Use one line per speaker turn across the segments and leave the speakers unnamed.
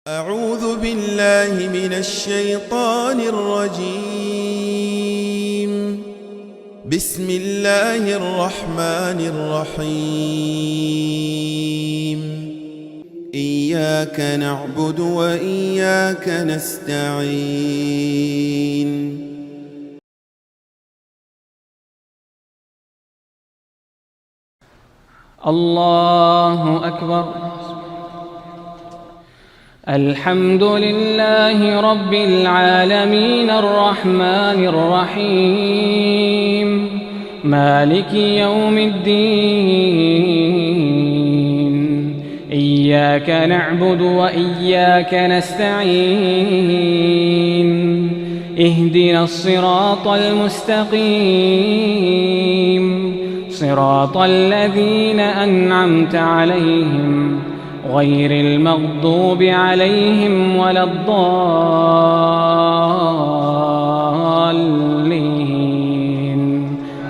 أعوذ بالله من الشيطان الرجيم. بسم الله الرحمن الرحيم. إياك نعبد وإياك نستعين.
الله أكبر. الحمد لله رب العالمين الرحمن الرحيم مالك يوم الدين. إياك نعبد وإياك نستعين. اهدنا الصراط المستقيم صراط الذين أنعمت عليهم غير المغضوب عليهم ولا الضالين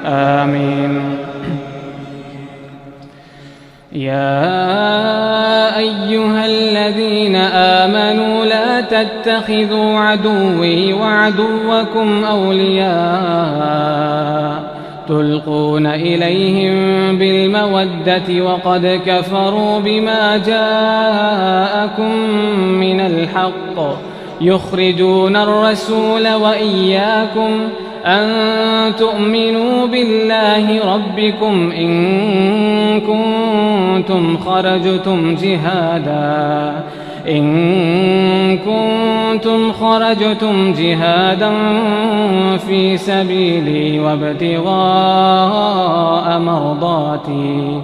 آمين. يا أيها الذين آمنوا لا تتخذوا عدوي وعدوكم أولياء تلقون إليهم بالمودة وقد كفروا بما جاءكم من الحق يخرجون الرسول وإياكم أن تؤمنوا بالله ربكم إن كنتم خرجتم جهادا في سبيلي وابتغاء مرضاتي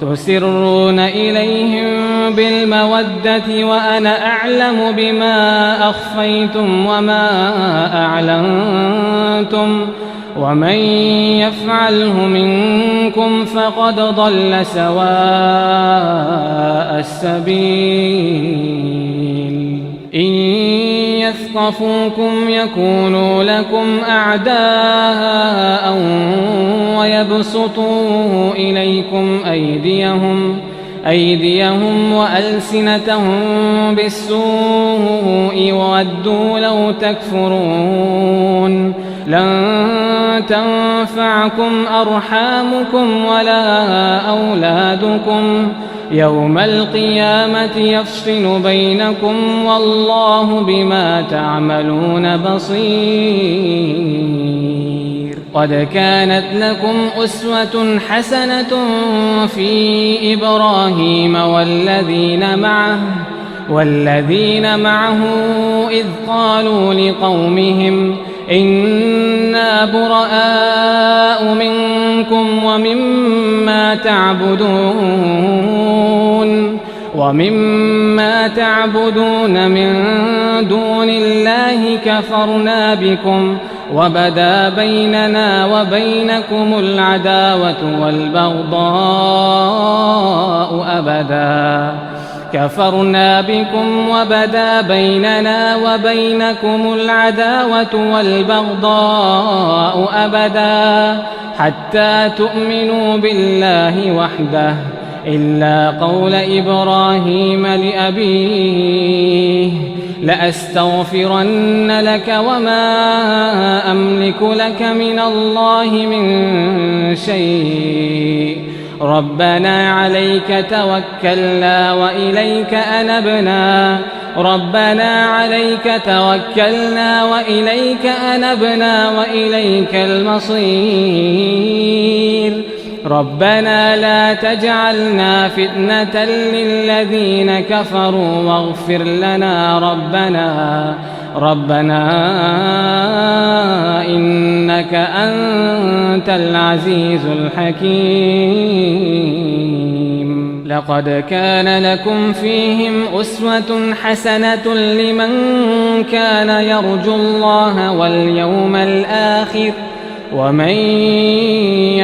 تسرون إليهم بالمودة وأنا أعلم بما أخفيتم وما أعلنتم ومن يفعله منكم فقد ضل سواء السبيل. إن يثقفوكم يكونوا لكم أعداء ويبسطوا إليكم أيديهم وألسنتهم بالسوء وودوا لو تكفرون. لن تنفعكم أرحامكم ولا أولادكم يوم القيامة يفصل بينكم والله بما تعملون بصير. قد كانت لكم أسوة حسنة في إبراهيم والذين معه إذ قالوا لقومهم إنا براء منكم ومما تعبدون من دون الله كفرنا بكم وبدا بيننا وبينكم العداوة والبغضاء أبدا حتى تؤمنوا بالله وحده إلا قول إبراهيم لأبيه لأستغفرن لك وما أملك لك من الله من شيء ربنا عليك توكلنا وإليك أنبنا وإليك المصير. ربنا لا تجعلنا فتنة للذين كفروا واغفر لنا ربنا إنك أنت العزيز الحكيم. لقد كان لكم فيهم أسوة حسنة لمن كان يرجو الله واليوم الآخر ومن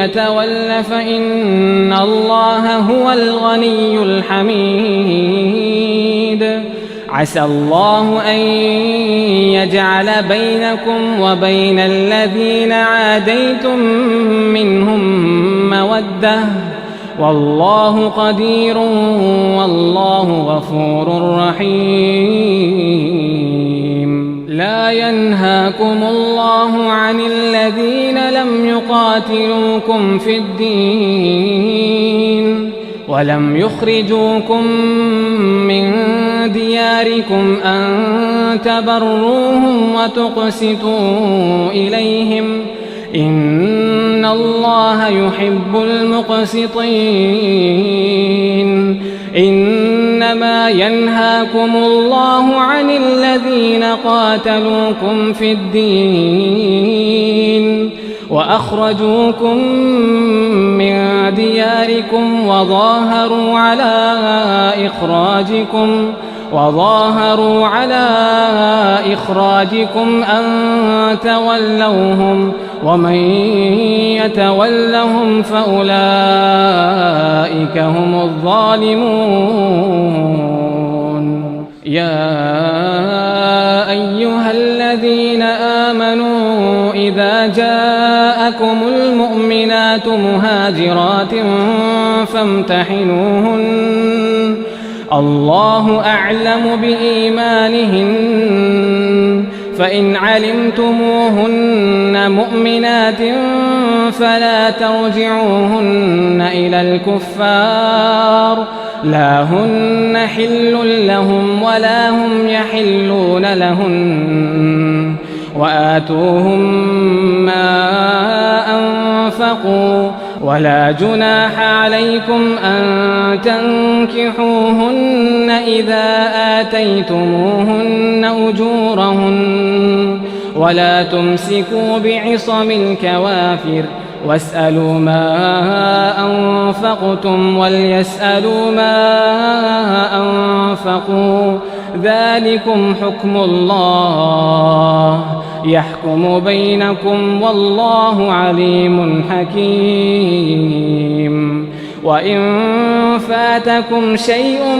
يتول فإن الله هو الغني الحميد. عسى الله أن يجعل بينكم وبين الذين عاديتم منهم مودة والله قدير والله غفور رحيم. لا ينهاكم الله عن الذين لم يقاتلوكم في الدين ولم يخرجوكم من دياركم أن تبروهم وتقسطوا إليهم إن الله يحب المقسطين. إنما ينهاكم الله عن الذين قاتلوكم في الدين وأخرجوكم من دياركم وظاهروا على إخراجكم أن تولوهم ومن يتولهم فأولئك هم الظالمون. يا أيها الذين آمنوا إذا جاءكم المؤمنات مهاجرات فامتحنوهن الله أعلم بإيمانهن فإن علمتموهن مؤمنات فلا ترجعوهن إلى الكفار لا هن حل لهم ولا هم يحلون لهن وآتوهم ما أنفقوا ولا جناح عليكم أن تنكحوهن إذا آتيتموهن أجورهن ولا تمسكوا بعصم الكوافر واسألوا ما أنفقتم وليسألوا ما أنفقوا ذلكم حكم الله يحكم بينكم والله عليم حكيم. وإن فاتكم شيء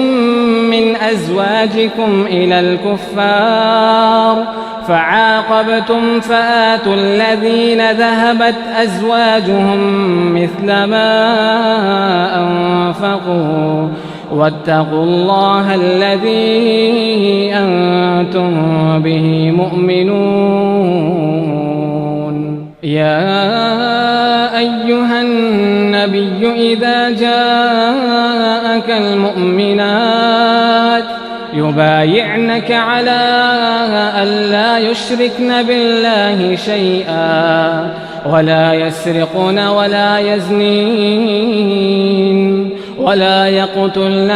من أزواجكم إلى الكفار فعاقبتم فآتوا الذين ذهبت أزواجهم مثل ما أنفقوا واتقوا الله الذي أنتم به مؤمنون. يا أيها النبي إذا جاءك المؤمنات يبايعنك على ألا يشركن بالله شيئا ولا يسرقن ولا يقتلن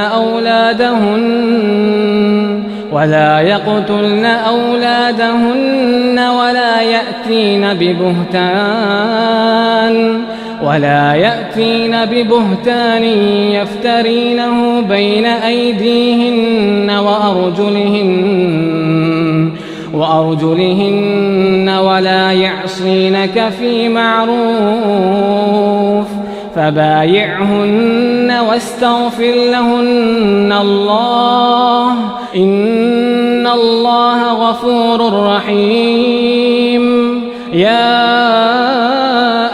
أولادهن ولا يأتين ببهتان يفترينه بين أيديهن وأرجلهن ولا يعصينك في معروف فبايعهن واستغفر لهن الله إن الله غفور رحيم. يا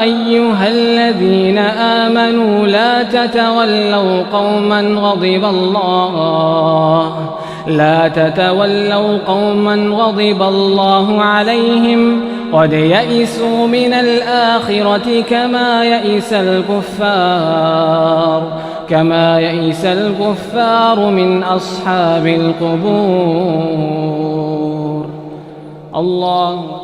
أيها الذين آمنوا لا تتولوا قوما غضب الله عليهم قد يئسوا من الآخرة كما يئس الكفار من أصحاب القبور. الله